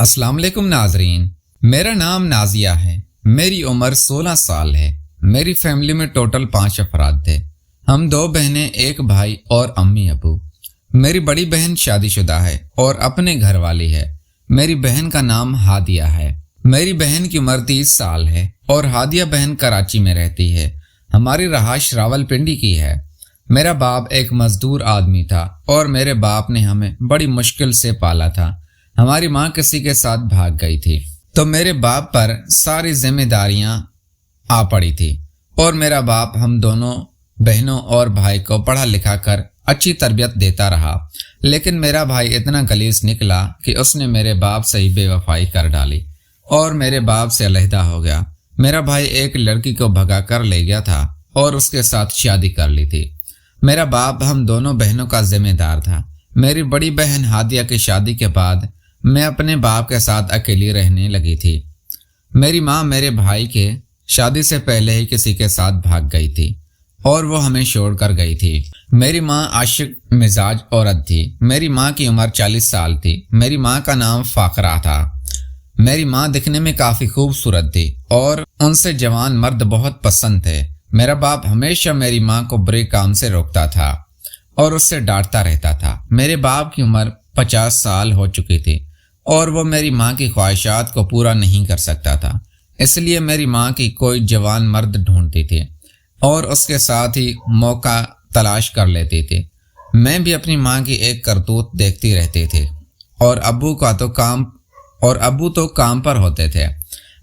अस्सलाम वालेकुम नाजरीन, मेरा नाम नाजिया है। मेरी उम्र 16 साल है। मेरी फैमिली में टोटल 5 अफराद थे। हम 2 बहनें, एक भाई और अम्मी अबू। मेरी बड़ी बहन शादीशुदा है और अपने घर वाली है। मेरी बहन का नाम हादिया है। मेरी बहन की उम्र 30 साल है और हादिया बहन कराची में रहती है। हमारी रहायश रावलपिंडी की है। मेरा बाप एक मजदूर आदमी था और मेरे बाप ने हमें बड़ी मुश्किल से पाला था। हमारी माँ किसी के साथ भाग गई थी तो मेरे बाप पर सारी जिम्मेदारियां आ पड़ी थी और मेरा बाप हम दोनों बहनों और भाई को पढ़ा लिखा कर अच्छी तरबियत देता रहा। लेकिन मेरा भाई इतना गलीज निकला कि उसने मेरे बाप से ही बेवफाई कर डाली और मेरे बाप से अलहदा हो गया। मेरा भाई एक लड़की को भगा कर ले गया था और उसके साथ शादी कर ली थी। मेरा बाप हम दोनों बहनों का जिम्मेदार था। मेरी बड़ी बहन हादिया की शादी के बाद मैं अपने बाप के साथ अकेली रहने लगी थी। मेरी माँ मेरे भाई के शादी से पहले ही किसी के साथ भाग गई थी और वो हमें छोड़ कर गई थी। मेरी माँ आशिक मिजाज औरत थी। मेरी माँ की उम्र 40 साल थी। मेरी माँ का नाम फाकरा था। मेरी माँ दिखने में काफ़ी खूबसूरत थी और उनसे जवान मर्द बहुत पसंद थे। मेरा बाप हमेशा मेरी माँ को बुरे काम से रोकता था और उससे डांटता रहता था। मेरे बाप की उम्र 50 साल हो चुकी थी और वो मेरी माँ की ख्वाहिशात को पूरा नहीं कर सकता था। इसलिए मेरी माँ की कोई जवान मर्द ढूंढती थी और उसके साथ ही मौका तलाश कर लेती थी। मैं भी अपनी माँ की एक करतूत देखती रहती थी और अब्बू तो काम पर होते थे।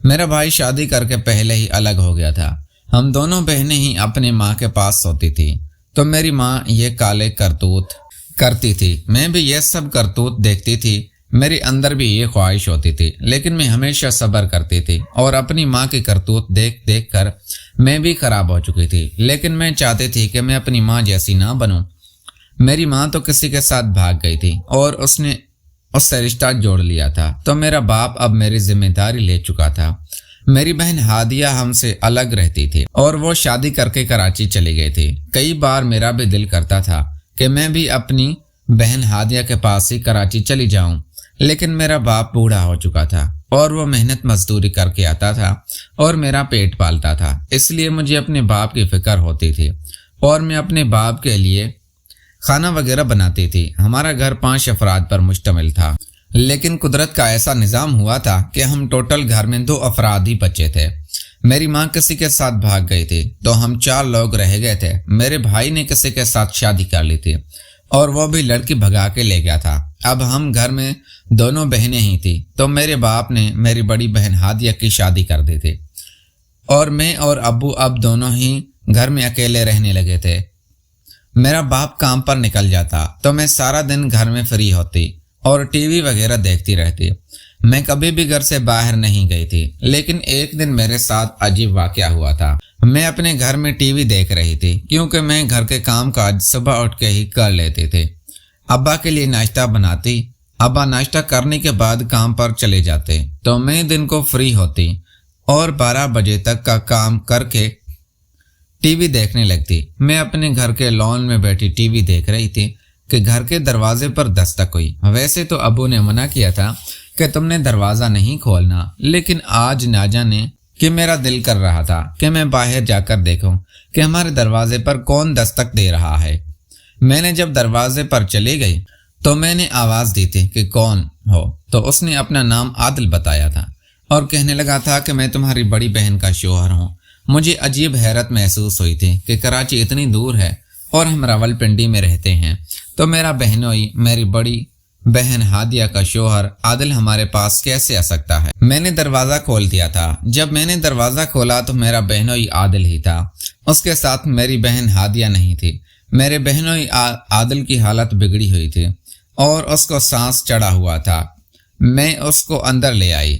मेरा भाई शादी करके पहले ही अलग हो गया था। हम दोनों बहनें ही अपनी माँ के पास सोती थी तो मेरी माँ ये काले करतूत करती थी। मैं भी ये सब करतूत देखती थी। मेरे अंदर भी ये ख्वाहिश होती थी, लेकिन मैं हमेशा सब्र करती थी और अपनी माँ की करतूत देख देख कर मैं भी खराब हो चुकी थी। लेकिन मैं चाहती थी कि मैं अपनी माँ जैसी ना बनूं। मेरी माँ तो किसी के साथ भाग गई थी और उसने उससे रिश्ता जोड़ लिया था तो मेरा बाप अब मेरी जिम्मेदारी ले चुका था। मेरी बहन हादिया हमसे अलग रहती थी और वो शादी करके कराची चली गई थी। कई बार मेरा भी दिल करता था कि मैं भी अपनी बहन हादिया के पास ही कराची चली जाऊं, लेकिन मेरा बाप बूढ़ा हो चुका था और वो मेहनत मजदूरी करके आता था और मेरा पेट पालता था। इसलिए मुझे अपने बाप की फिक्र होती थी और मैं अपने बाप के लिए खाना वगैरह बनाती थी। हमारा घर 5 अफराद पर मुश्तमिल था, लेकिन कुदरत का ऐसा निज़ाम हुआ था कि हम टोटल घर में 2 अफराद ही बचे थे। मेरी माँ किसी के साथ भाग गई थी तो हम 4 लोग रह गए थे। मेरे भाई ने किसी के साथ शादी कर ली थी और वो भी लड़की भगा के ले गया था। अब हम घर में दोनों बहनें ही थी तो मेरे बाप ने मेरी बड़ी बहन हादिया की शादी कर दी थी और मैं और अब्बू अब दोनों ही घर में अकेले रहने लगे थे। मेरा बाप काम पर निकल जाता तो मैं सारा दिन घर में फ्री होती और टीवी वगैरह देखती रहती। मैं कभी भी घर से बाहर नहीं गई थी, लेकिन एक दिन मेरे साथ अजीब वाकया हुआ था। मैं अपने घर में टीवी देख रही थी क्योंकि मैं घर के काम काज सुबह उठ के ही कर लेते थे। अब्बा के लिए नाश्ता बनाती। अब्बा नाश्ता करने के बाद काम पर चले जाते तो मैं दिन को फ्री होती और 12 बजे तक का काम करके टीवी देखने लगती। मैं अपने घर के लॉन में बैठी टीवी देख रही थी कि घर के दरवाजे पर दस्तक हुई। वैसे तो अब्बू ने मना किया था कि तुमने दरवाज़ा नहीं खोलना, लेकिन आज ना जाने कि मेरा दिल कर रहा था कि मैं बाहर जाकर देखूं कि हमारे दरवाजे पर कौन दस्तक दे रहा है। मैंने जब दरवाजे पर चली गई तो मैंने आवाज़ दी थी कि कौन हो, तो उसने अपना नाम आदिल बताया था और कहने लगा था कि मैं तुम्हारी बड़ी बहन का शौहर हूँ। मुझे अजीब हैरत महसूस हुई थी कि कराची इतनी दूर है और हम रावलपिंडी में रहते हैं तो मेरा बहनोई मेरी बड़ी बहन हादिया का शौहर आदिल हमारे पास कैसे आ सकता है। मैंने दरवाज़ा खोल दिया था। जब मैंने दरवाज़ा खोला तो मेरा बहनोई आदिल ही था। उसके साथ मेरी बहन हादिया नहीं थी। मेरे बहनोई आदिल की हालत बिगड़ी हुई थी और उसको सांस चढ़ा हुआ था। मैं उसको अंदर ले आई।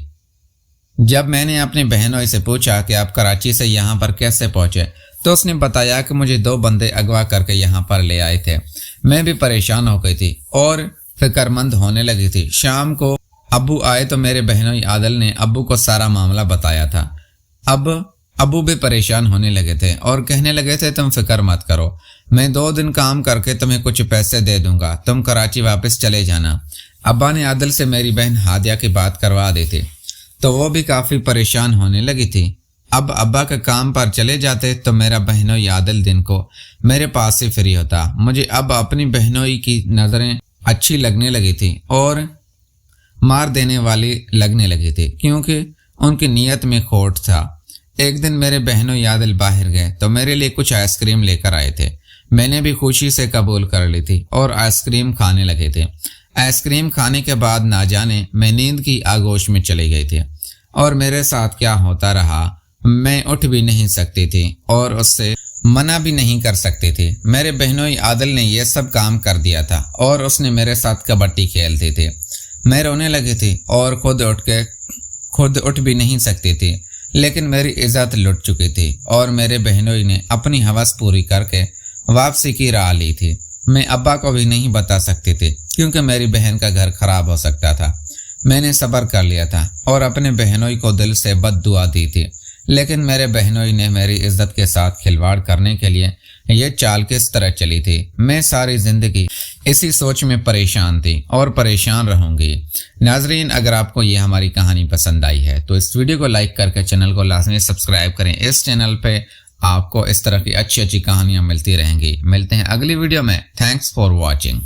जब मैंने अपनी बहनोई से पूछा कि आप कराची से यहाँ पर कैसे पहुँचे तो उसने बताया कि मुझे 2 बंदे अगवा करके यहाँ पर ले आए थे। मैं भी परेशान हो गई थी और फिक्रमंद होने लगी थी। शाम को अब्बू आए तो मेरे बहनोई आदिल ने अब्बू को सारा मामला बताया था। अब ابو بھی پریشان ہونے لگے تھے اور کہنے لگے تھے تم فکر مت کرو، میں 2 دن کام کر کے تمہیں کچھ پیسے دے دوں گا، تم کراچی واپس چلے جانا۔ ابا نے عادل سے میری بہن ہادیہ کی بات کروا دی تھی تو وہ بھی کافی پریشان ہونے لگی تھی۔ اب ابا کے کام پر چلے جاتے تو میرا بہنوئی عادل دن کو میرے پاس سے فری ہوتا۔ مجھے اب اپنی بہنوئی کی نظریں اچھی لگنے لگی تھی اور مار دینے والی لگنے لگی تھی کیونکہ ان کی نیت میں کھوٹ تھا۔ ایک دن میرے بہنوئی عادل باہر گئے تو میرے لیے کچھ آئس کریم لے کر آئے تھے۔ میں نے بھی خوشی سے قبول کر لی تھی اور آئس کریم کھانے لگے تھے۔ آئس کریم کھانے کے بعد نہ جانے میں نیند کی آغوش میں چلی گئی تھی اور میرے ساتھ کیا ہوتا رہا میں اٹھ بھی نہیں سکتی تھی اور اس سے منع بھی نہیں کر سکتی تھی۔ میرے بہنوئی عادل نے یہ سب کام کر دیا تھا اور اس نے میرے ساتھ کبڈی کھیلتی تھی۔ میں رونے لگی تھی اور خود اٹھ بھی نہیں سکتی تھی، لیکن میری عزت لٹ چکی تھی اور میرے بہنوئی نے اپنی ہوس پوری کر کے واپسی کی راہ لی تھی۔ میں ابا کو بھی نہیں بتا سکتی تھی کیونکہ میری بہن کا گھر خراب ہو سکتا تھا۔ میں نے صبر کر لیا تھا اور اپنے بہنوئی کو دل سے بد دعا دی تھی، لیکن میرے بہنوئی نے میری عزت کے ساتھ کھلواڑ کرنے کے لیے یہ چال کس طرح چلی تھی۔ میں ساری زندگی اسی سوچ میں پریشان تھی اور پریشان رہوں گی۔ ناظرین، اگر آپ کو یہ ہماری کہانی پسند آئی ہے تو اس ویڈیو کو لائک کر کے چینل کو لازمی سبسکرائب کریں۔ اس چینل پہ آپ کو اس طرح کی اچھی کہانیاں ملتی رہیں گی۔ ملتے ہیں اگلی ویڈیو میں۔ Thanks for watching.